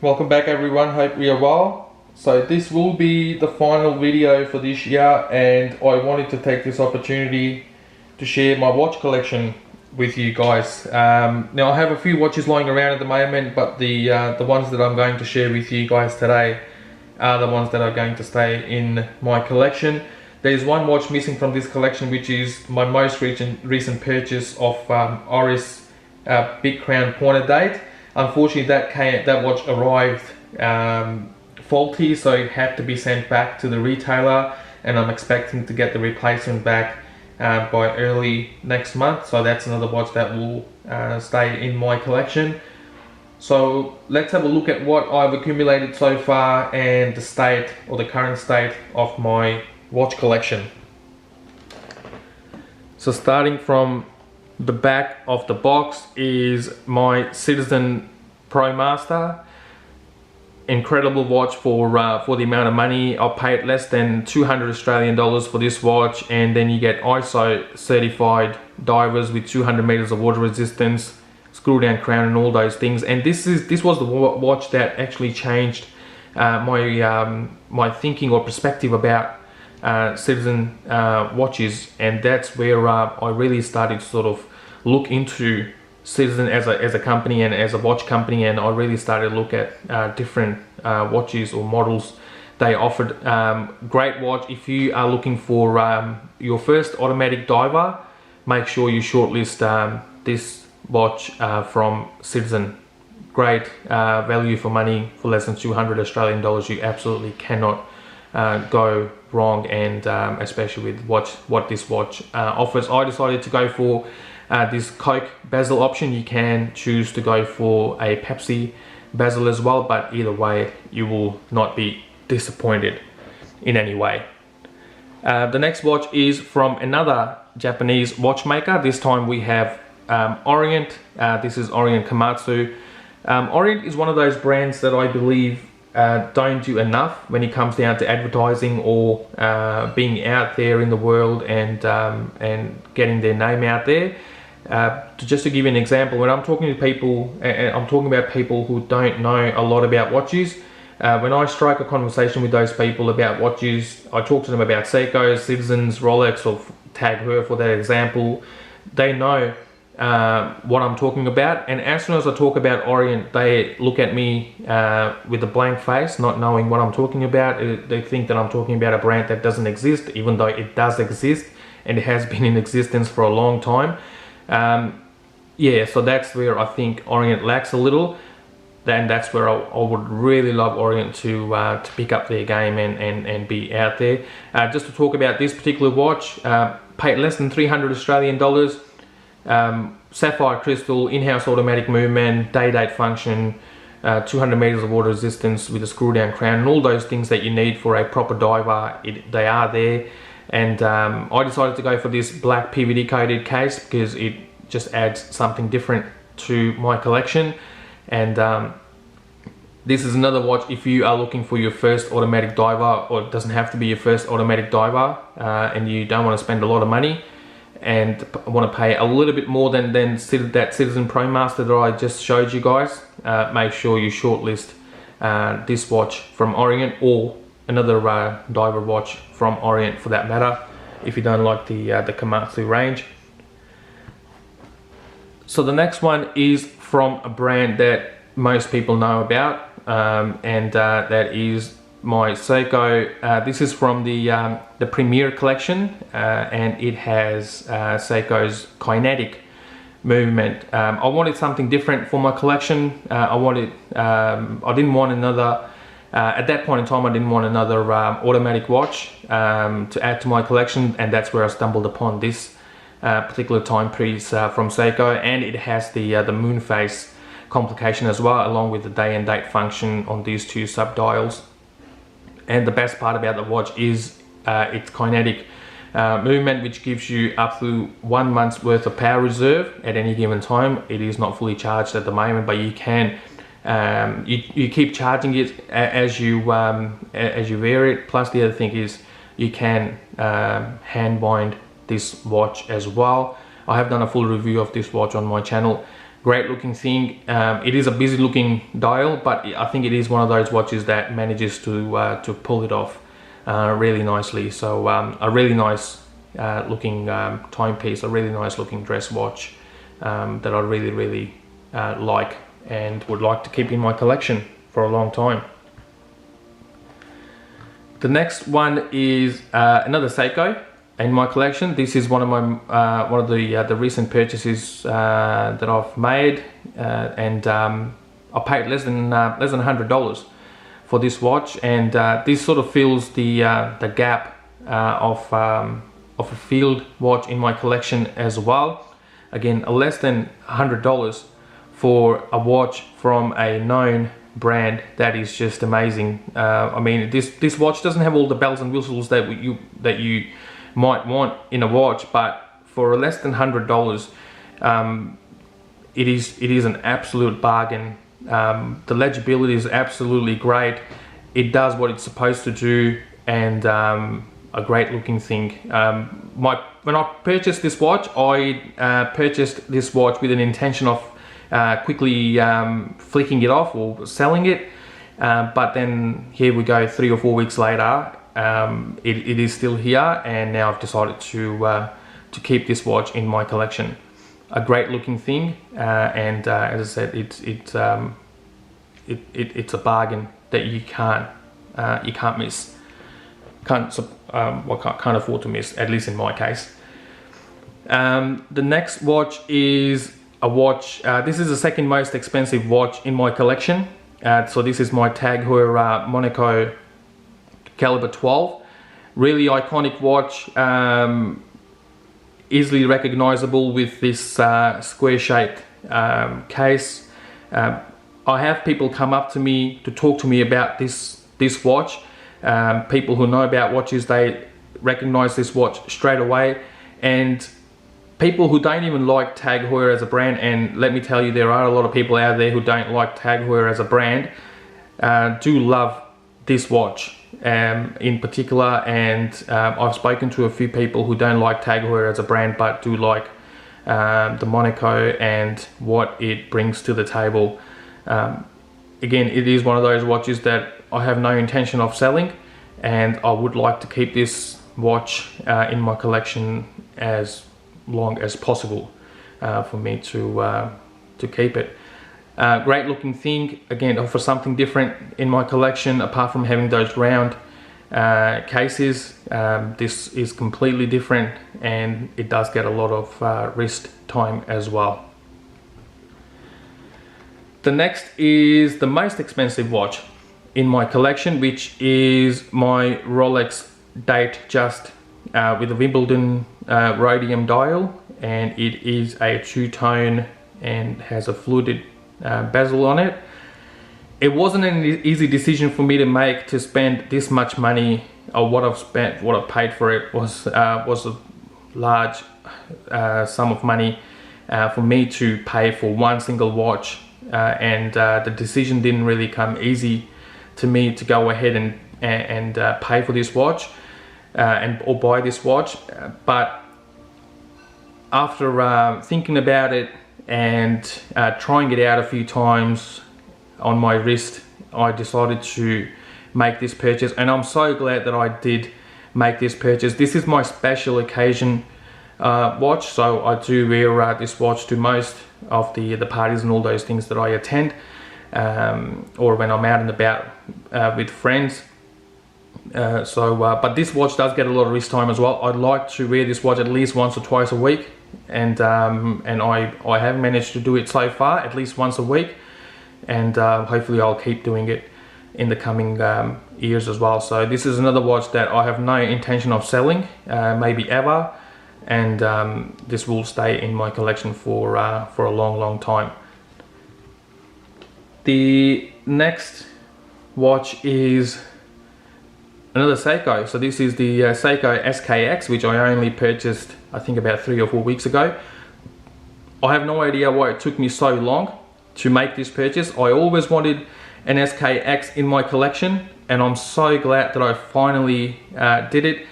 welcome back everyone, hope we are well. So this will be the final video for this year, and I wanted to take this opportunity to share my watch collection with you guys. Now I have a few watches lying around at the moment, but the ones that I'm going to share with you guys today are the ones that are going to stay in my collection. There's one watch missing from this collection, which is my most recent purchase of Oris Big Crown pointed date. Unfortunately, that watch arrived faulty, so it had to be sent back to the retailer, and I'm expecting to get the replacement back by early next month. So that's another watch that will stay in my collection. So let's have a look at what I've accumulated so far and the state, or the current state, of my watch collection. So starting from the back of the box is my Citizen Pro Master. Incredible watch for the amount of money. I paid less than 200 Australian dollars for this watch, and then you get ISO certified divers with 200 meters of water resistance, screw down crown and all those things. And this was the watch that actually changed my thinking or perspective about Citizen watches, and that's where I really started to sort of look into Citizen as a company and as a watch company, and I really started to look at different watches or models they offered. Great watch if you are looking for your first automatic diver. Make sure you shortlist this watch from Citizen. Great value for money. For less than 200 Australian dollars, you absolutely cannot go wrong, and especially with what this watch offers. I decided to go for this Coke bezel option. You can choose to go for a Pepsi bezel as well, but either way you will not be disappointed in any way. The next watch is from another Japanese watchmaker. This time we have Orient. This is Orion Kamatsu. Orient is one of those brands that I believe don't do enough when it comes down to advertising or being out there in the world and getting their name out there. Just to give you an example, when I'm talking to people, and I'm talking about people who don't know a lot about watches, when I strike a conversation with those people about watches, I talk to them about Seiko, Citizens, Rolex, or tag Heuer for that example. They know what I'm talking about, and as soon as I talk about Orient, they look at me with a blank face, not knowing what I'm talking about. They think that I'm talking about a brand that doesn't exist, even though it does exist and it has been in existence for a long time. Yeah, so that's where I think Orient lacks a little. Then that's where I would really love Orient to pick up their game and be out there. Just to talk about this particular watch, paid less than 300 Australian dollars. Sapphire crystal, in-house automatic movement, day-date function, 200 meters of water resistance with a screw down crown, and all those things that you need for a proper diver, they are there. And I decided to go for this black PVD coated case because it just adds something different to my collection. And this is another watch if you are looking for your first automatic diver, or it doesn't have to be your first automatic diver, and you don't want to spend a lot of money and want to pay a little bit more than that Citizen Pro Master that I just showed you guys. Make sure you shortlist this watch from Orient, or another diver watch from Orient for that matter, if you don't like the Kamatsu range. So the next one is from a brand that most people know about, and that is my Seiko. This is from the Premier collection, and it has Seiko's kinetic movement. I wanted something different for my collection. I didn't want another, at that point in time I didn't want another automatic watch to add to my collection, and that's where I stumbled upon this particular timepiece from Seiko, and it has the moon face complication as well, along with the day and date function on these two sub dials. And the best part about the watch is its kinetic movement, which gives you up to 1 month's worth of power reserve at any given time. It is not fully charged at the moment, but you can you keep charging it as you wear it. Plus the other thing is you can hand wind this watch as well. I have done a full review of this watch on my channel, great looking thing. It is a busy looking dial, but I think it is one of those watches that manages to pull it off really nicely. So a really nice looking timepiece, a really nice looking dress watch that I really like and would like to keep in my collection for a long time. The next one is another Seiko in my collection. This is one of the recent purchases that I've made, and I paid less than $100 for this watch, and this sort of fills the gap of a field watch in my collection as well. Again, less than $100 for a watch from a known brand that is just amazing. I mean, this watch doesn't have all the bells and whistles that you might want in a watch, but for less than $100, it is an absolute bargain. The legibility is absolutely great. It does what it's supposed to do, and a great looking thing. When I purchased this watch, I purchased this watch with an intention of quickly flicking it off or selling it, but then here we go, 3 or 4 weeks later, it is still here, and now I've decided to keep this watch in my collection. A great looking thing, and as I said, it's a bargain that you can't miss. Can't afford to miss, at least in my case. The next watch is a watch. This is the second most expensive watch in my collection. So this is my TAG Heuer Monaco caliber 12. Really iconic watch, easily recognizable with this square shaped case. I have people come up to me to talk to me about this watch. People who know about watches, they recognize this watch straight away, and people who don't even like TAG Heuer as a brand, and let me tell you, there are a lot of people out there who don't like TAG Heuer as a brand, do love this watch in particular. And I've spoken to a few people who don't like TAG Heuer as a brand but do like the Monaco and what it brings to the table. Again, it is one of those watches that I have no intention of selling, and I would like to keep this watch in my collection as long as possible for me to keep it. Great looking thing. Again, offers something different in my collection. Apart from having those round cases, this is completely different, and it does get a lot of wrist time as well. The next is the most expensive watch in my collection, which is my Rolex Date Just with a Wimbledon Rhodium dial, and it is a two-tone and has a fluted bezel on it. It wasn't an easy decision for me to make to spend this much money, or what I've paid for it was a large sum of money for me to pay for one single watch, and the decision didn't really come easy to me to go ahead and pay for this watch or buy this watch. But after thinking about it and trying it out a few times on my wrist, I decided to make this purchase, and I'm so glad that I did make this purchase. This is my special occasion watch, so I do wear this watch to most of the parties and all those things that I attend, or when I'm out and about with friends. But this watch does get a lot of wrist time as well. I'd like to wear this watch at least once or twice a week, and I have managed to do it so far, at least once a week, and hopefully I'll keep doing it in the coming years as well. So this is another watch that I have no intention of selling, maybe ever, and this will stay in my collection for a long time. The next watch is another Seiko. So this is the Seiko Skx, which I only purchased I think about 3 or 4 weeks ago. I have no idea why it took me so long to make this purchase. I always wanted an Skx in my collection, and I'm so glad that I finally did it.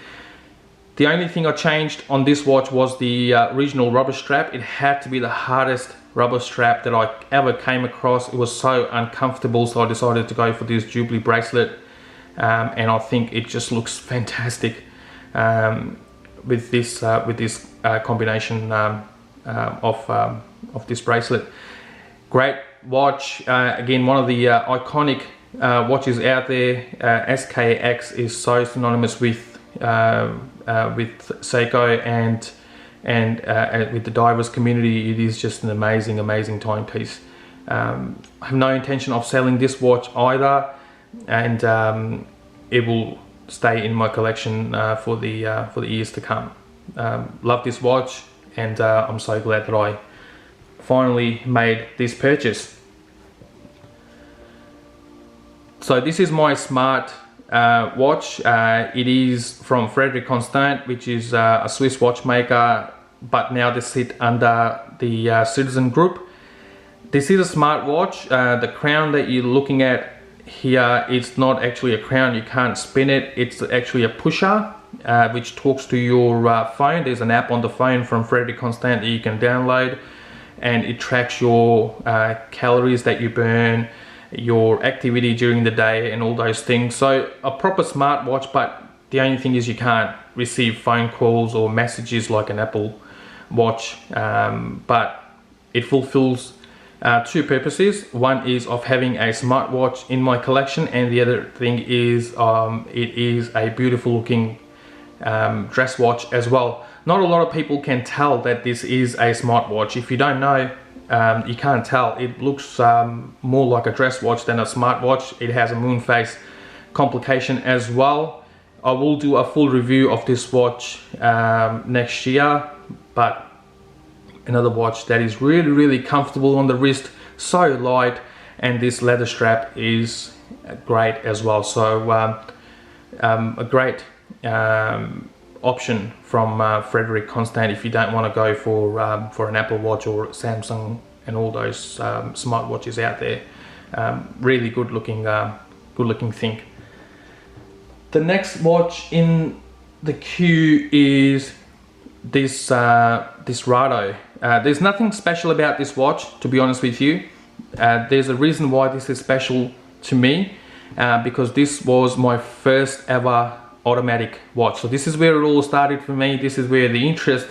The only thing I changed on this watch was the original rubber strap. It had to be the hardest rubber strap that I ever came across. It was so uncomfortable, so I decided to go for this Jubilee bracelet, and I think it just looks fantastic with this combination of this bracelet. Great watch. Again, one of the iconic watches out there. SKX is so synonymous with Seiko and with the divers community. It is just an amazing timepiece. I have no intention of selling this watch either, and it will stay in my collection for the years to come. Love this watch, and I'm so glad that I finally made this purchase. So this is my smart watch. It is from Frederique, which is a Swiss watchmaker, but now they sit under the Citizen Group. This is a smart watch. The crown that you're looking at here, it's not actually a crown. You can't spin it. It's actually a pusher, which talks to your phone. There's an app on the phone from Frederique that you can download, and it tracks your calories that you burn, your activity during the day, and all those things. So a proper smart watch, but the only thing is you can't receive phone calls or messages like an Apple Watch, but it fulfills two purposes. One is of having a smartwatch in my collection, and the other thing is it is a beautiful looking dress watch as well. Not a lot of people can tell that this is a smartwatch. If you don't know, you can't tell. It looks more like a dress watch than a smartwatch. It has a moon face complication as well. I will do a full review of this watch next year, but another watch that is really comfortable on the wrist, so light, and this leather strap is great as well. So a great option from Frederique if you don't want to go for an Apple Watch or Samsung and all those smart watches out there. Really good looking thing. The next watch in the queue is this Rhodium. There's nothing special about this watch, to be honest with you. There's a reason why this is special to me, because this was my first ever automatic watch. So this is where it all started for me. This is where the interest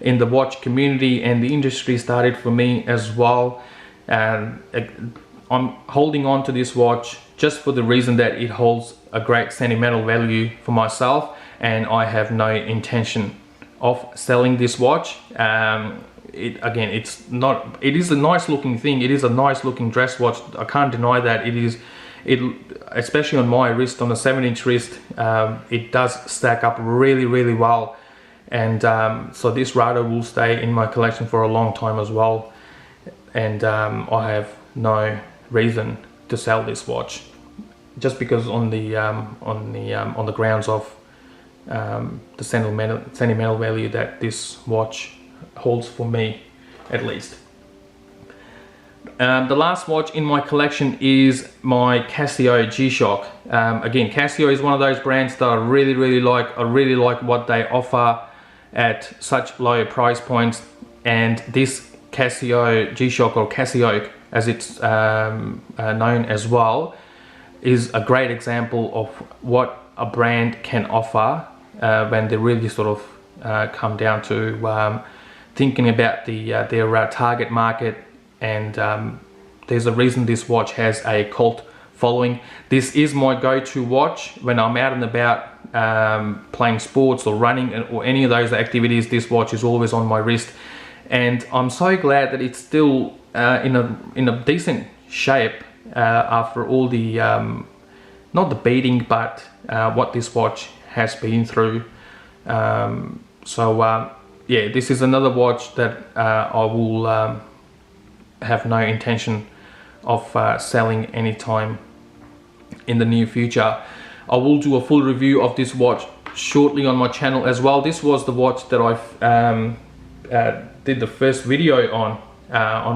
in the watch community and the industry started for me as well. And I'm holding on to this watch just for the reason that it holds a great sentimental value for myself, and I have no intention of selling this watch. It is a nice looking thing. It is a nice looking dress watch. I can't deny that. It especially on my wrist, on a 7-inch wrist, it does stack up really well, and so this Rhodium will stay in my collection for a long time as well, and I have no reason to sell this watch, just because on the grounds of the sentimental value that this watch holds for me, at least. The last watch in my collection is my Casio G-Shock. Again, Casio is one of those brands that I really like. I really like what they offer at such low price points, and this Casio G-Shock, or Casio as it's known as well, is a great example of what a brand can offer when they really sort of come down to thinking about their target market. And there's a reason this watch has a cult following. This is my go-to watch when I'm out and about playing sports or running or any of those activities. This watch is always on my wrist, and I'm so glad that it's still in a decent shape after all the not the beating, but what this watch has been through. Yeah, this is another watch that I will have no intention of selling anytime in the near future. I will do a full review of this watch shortly on my channel as well. This was the watch that I did the first video on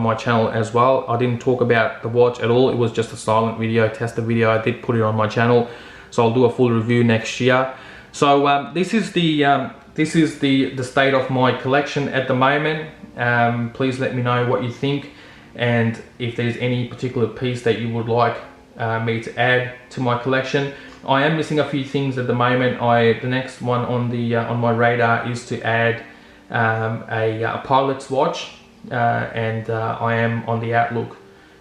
my channel as well. I didn't talk about the watch at all. It was just a silent video, tester video. I did put it on my channel, so I'll do a full review next year. So this is the this is the state of my collection at the moment. Please let me know what you think, and if there's any particular piece that you would like me to add to my collection. I am missing a few things at the moment. The next one on my radar is to add a pilot's watch, and I am on the outlook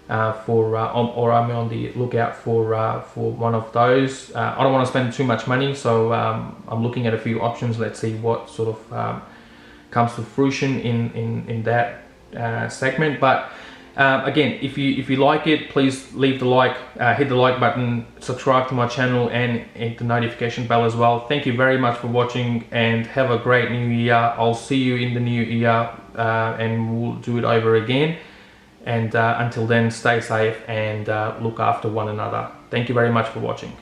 or I'm on the lookout for one of those. I don't want to spend too much money, so I'm looking at a few options. Let's see what sort of comes to fruition in that segment. But again, if you like it, please leave the like, hit the like button, subscribe to my channel, and hit the notification bell as well. Thank you very much for watching, and have a great new year. I'll see you in the new year, and we'll do it over again. And until then, stay safe and look after one another. Thank you very much for watching.